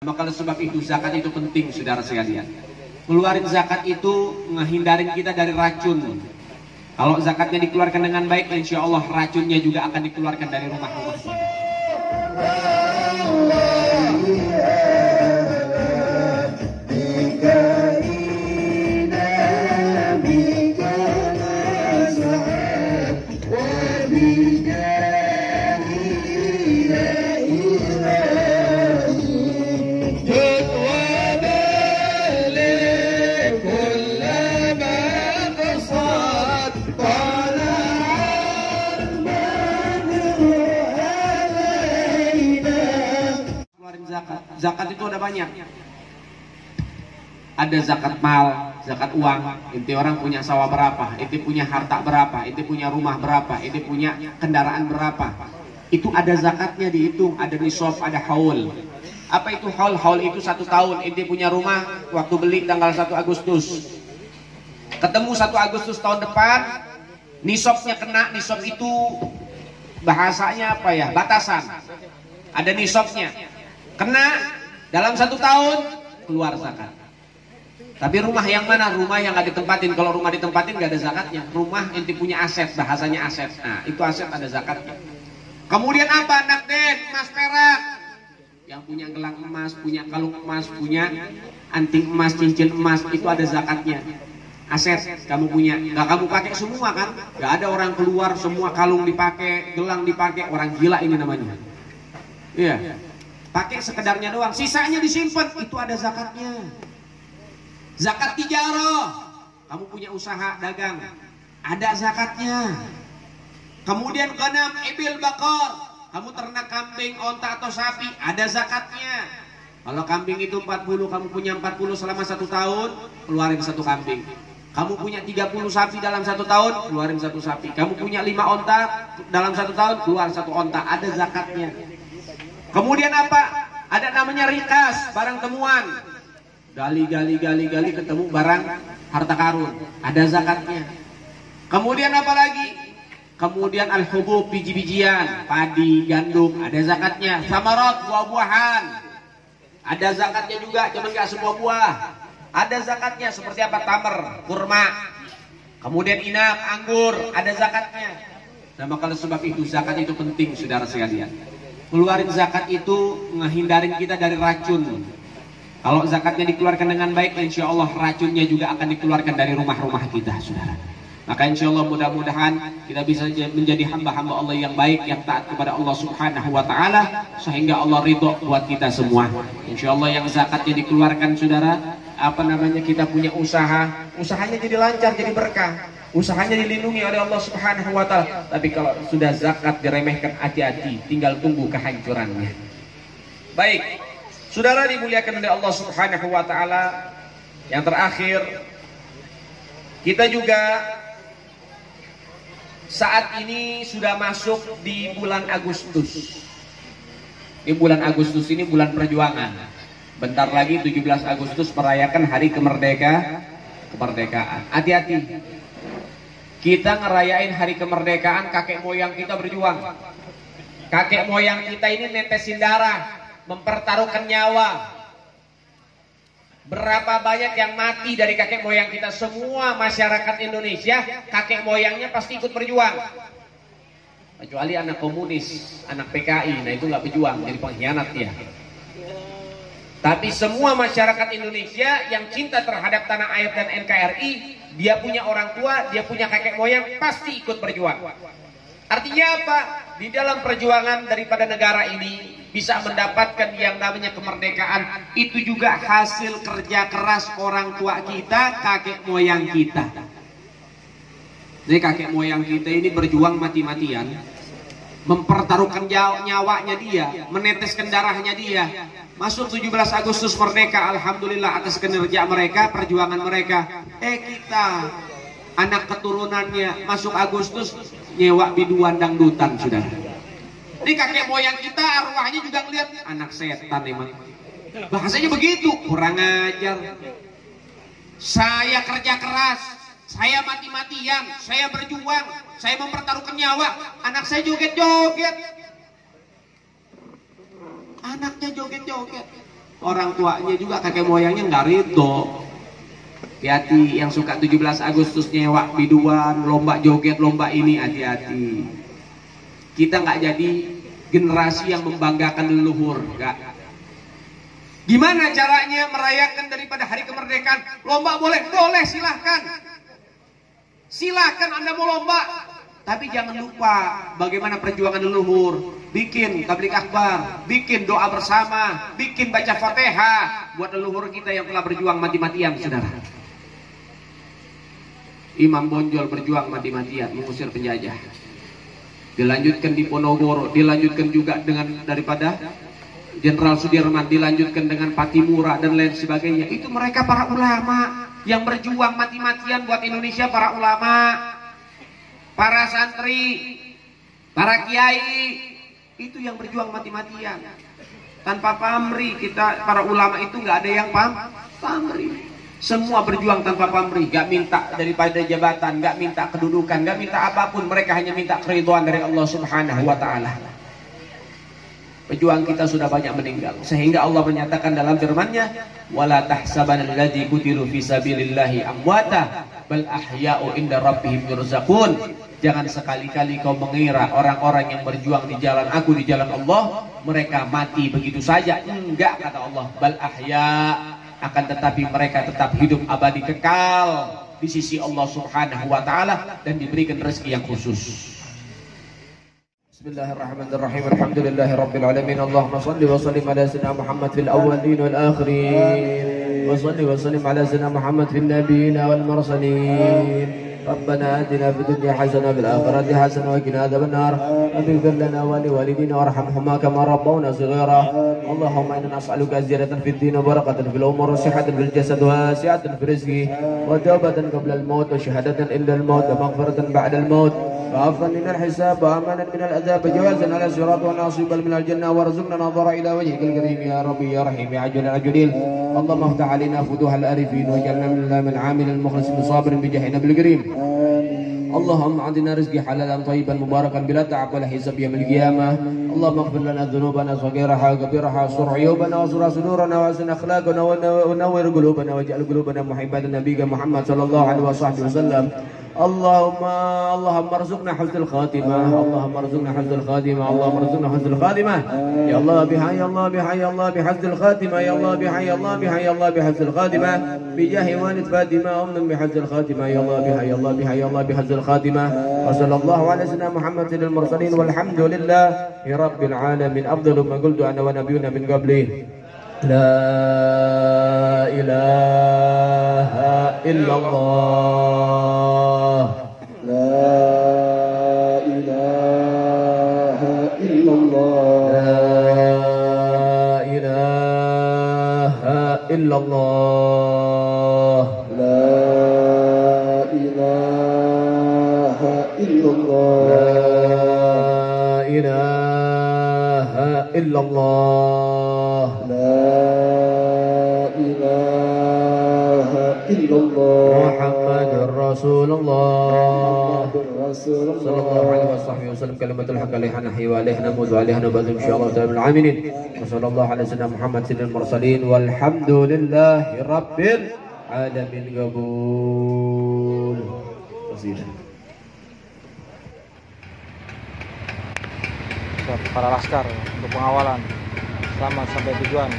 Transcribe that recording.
Maka sebab itu zakat itu penting, saudara sekalian. Keluarin zakat itu menghindarin kita dari racun. Kalau zakatnya dikeluarkan dengan baik, insya Allah racunnya juga akan dikeluarkan dari rumah-rumah kita. Zakat itu ada banyak. Ada zakat mal, zakat uang. Inti orang punya sawah berapa, inti punya harta berapa, inti punya rumah berapa, inti punya kendaraan berapa. Itu ada zakatnya dihitung, ada nisab, ada haul. Apa itu haul? Haul itu 1 tahun. Inti punya rumah waktu beli tanggal 1 Agustus. Ketemu 1 Agustus tahun depan, nisabnya kena. Nisab itu bahasanya apa ya? Batasan. Ada nisabnya. Kena dalam 1 tahun keluar zakat. Tapi rumah yang mana? Rumah yang nggak ditempatin. Kalau rumah ditempatin nggak ada zakatnya. Rumah inti punya aset, bahasanya aset. Nah itu aset ada zakatnya. Kemudian apa? Nakden, emas perak. Yang punya gelang emas, punya kalung emas, punya anting emas, cincin emas, itu ada zakatnya. Aset kamu punya. Nggak kamu pakai semua kan? Nggak ada orang keluar semua kalung dipakai, gelang dipakai. Orang gila ini namanya. Iya. Pakai sekedarnya doang, sisanya disimpan, itu ada zakatnya. Zakat tijarah, kamu punya usaha dagang, ada zakatnya. Kemudian ganam, ibil, bakar, kamu ternak kambing, onta atau sapi, ada zakatnya. Kalau kambing itu 40, kamu punya 40 selama 1 tahun, keluarin 1 kambing. Kamu punya 30 sapi dalam 1 tahun, keluarin 1 sapi. Kamu punya 5 onta dalam 1 tahun, keluar 1 onta, ada zakatnya. Kemudian apa? Ada namanya rikas, barang temuan. Gali ketemu barang harta karun, ada zakatnya. Kemudian apa lagi? Kemudian al-hubub, biji-bijian, padi, gandum, ada zakatnya. Samarat, buah-buahan, ada zakatnya juga, cuman nggak semua buah. Ada zakatnya seperti apa? Tamar, kurma. Kemudian inap, anggur, ada zakatnya. Nah, maka sebab itu zakat itu penting, saudara sekalian. Keluarin zakat itu menghindarin kita dari racun. Kalau zakatnya dikeluarkan dengan baik, insya Allah racunnya juga akan dikeluarkan dari rumah-rumah kita, saudara. Maka insya Allah mudah-mudahan kita bisa menjadi hamba-hamba Allah yang baik, yang taat kepada Allah Subhanahu wa Ta'ala, sehingga Allah ridho buat kita semua. Insya Allah yang zakatnya dikeluarkan, saudara, kita punya usaha, usahanya jadi lancar, jadi berkah. Usahanya dilindungi oleh Allah Subhanahu wa Ta'ala. Tapi kalau sudah zakat diremehkan, hati-hati, tinggal tunggu kehancurannya. Baik, saudara dimuliakan oleh Allah Subhanahu wa Ta'ala. Yang terakhir, kita juga saat ini sudah masuk di bulan Agustus. Di bulan Agustus ini bulan perjuangan. Bentar lagi 17 Agustus merayakan hari kemerdekaan. Hati-hati. Kita ngerayain hari kemerdekaan, kakek moyang kita berjuang. Kakek moyang kita ini netesin darah, mempertaruhkan nyawa. Berapa banyak yang mati dari kakek moyang kita? Semua masyarakat Indonesia, kakek moyangnya pasti ikut berjuang. Kecuali anak komunis, anak PKI, nah itu nggak berjuang, jadi pengkhianat dia. Tapi semua masyarakat Indonesia yang cinta terhadap tanah air dan NKRI, dia punya orang tua, dia punya kakek moyang, pasti ikut berjuang. Artinya apa? Di dalam perjuangan daripada negara ini bisa mendapatkan yang namanya kemerdekaan, itu juga hasil kerja keras orang tua kita, kakek moyang kita. Jadi kakek moyang kita ini berjuang mati-matian, mempertaruhkan nyawanya dia, meneteskan darahnya dia. Masuk 17 Agustus merdeka, alhamdulillah atas kinerja mereka, perjuangan mereka. Kita anak keturunannya masuk Agustus nyewa biduan dangdutan, saudara. Ini kakek moyang kita arwahnya juga ngeliat anak setan emang. Bahasanya begitu, kurang ajar. Saya kerja keras, saya mati-matian, saya berjuang, saya mempertaruhkan nyawa, anak saya joget-joget. Anaknya joget-joget. Orang tuanya juga kakek moyangnya nggak ridho. Hati-hati yang suka 17 Agustus nyewa biduan, lomba joget, lomba ini, hati-hati. Kita nggak jadi generasi yang membanggakan leluhur, nggak. Gimana caranya merayakan daripada hari kemerdekaan? Lomba boleh? Boleh, silahkan. Silahkan Anda mau lomba. Tapi jangan lupa bagaimana perjuangan leluhur. Bikin tablik akbar, bikin doa bersama, bikin baca Fatihah buat leluhur kita yang telah berjuang mati-matian, saudara. Imam Bonjol berjuang mati-matian mengusir penjajah. Dilanjutkan di Ponorogo, dilanjutkan juga dengan daripada Jenderal Sudirman, dilanjutkan dengan Patimura dan lain sebagainya. Itu mereka para ulama yang berjuang mati-matian buat Indonesia, para ulama, para santri, para kiai. Itu yang berjuang mati-matian. Tanpa pamrih, kita para ulama itu nggak ada yang pamrih. Semua berjuang tanpa pamrih, nggak minta daripada jabatan, nggak minta kedudukan, nggak minta apapun. Mereka hanya minta keridhaan dari Allah Subhanahu wa Ta'ala. Pejuang kita sudah banyak meninggal, sehingga Allah menyatakan dalam firman-Nya, "Wala tahsabanal ladzi qutilu fi sabilillahi amwata bal ahya'u inda rabbihim yurzaqun." Jangan sekali-kali kau mengira orang-orang yang berjuang di jalan aku, di jalan Allah, mereka mati begitu saja. Enggak, kata Allah. Bal ahya, akan tetapi mereka tetap hidup abadi kekal di sisi Allah Subhanahu wa Ta'ala dan diberikan rezeki yang khusus. Bismillahirrahmanirrahim. Alhamdulillahi rabbil alamin. Allahumma shalli wa sallim ala sayyidina Muhammad fil awwalin wal akhirin. Wa shalli wa sallim ala sayyidina Muhammad fil nabiyyin wal mursalin. ربنا آتنا في الدنيا حسنة وفي الآخرة حسنة وقنا عذاب النار رب اغفر لنا ولوالدينا وارحمهما كما ربونا صغيرا اللهم إنا نسألك زيادة في الدين وبركة في الأمور وصحة في الجسد وسعة في الرزق وتوبة قبل الموت وشهادة إلا الموت ومغفرة بعد الموت وعفوا من الحساب وأمانا من العذاب وجوازا على الصراط ونصيبا من الجنة وارزقنا نظر إلى وجهك الكريم يا ربي يا رحيم يا عجل العجلين اللهم افتح علينا فتوح العارفين واجعلنا من العامل المخلص الصابر بجاه نبي الكريم اللهم اعطنا رزقي حلالا طيبا مباركا بلا تعب ولا حساب يوم القيامه اللهم اغفر لنا ذنوبنا صغيرها وكبيرها واستر عيوبنا واستر صدورنا واحسن اخلاقنا ونور قلوبنا واجعل قلوبنا محبه نبيك محمد صلى الله عليه وصحبه وسلم اللهم ارزقنا حسن الخاتمه اللهم ارزقنا حسن الخاتمه اللهم ارزقنا حسن الخاتمه يا الله بحي الله بحي الله بحسن الخاتمه يا الله بحي الله بحي الله بحسن الخاتمه بجاه والد فاطمه امنا بحسن الخاتمه يا الله بحي الله بحي الله بحسن الخاتمه وصلى الله على سيدنا محمد سيد المرسلين والحمد لله رب العالمين افضل ما قلت انا ونبينا من قبلي لا إله إلا الله لا إله إلا الله لا إله إلا الله لا إله إلا الله لا إله إلا الله محمد رسول الله صلى الله عليه وسلم كلمة الحق عليها نحيي وعليها نموت وعليها نبات إن شاء الله تعالى العاملين وصلى الله على سيدنا محمد سيد المرسلين والحمد لله رب العالمين. قبول para laskar untuk pengawalan selamat sampai tujuan.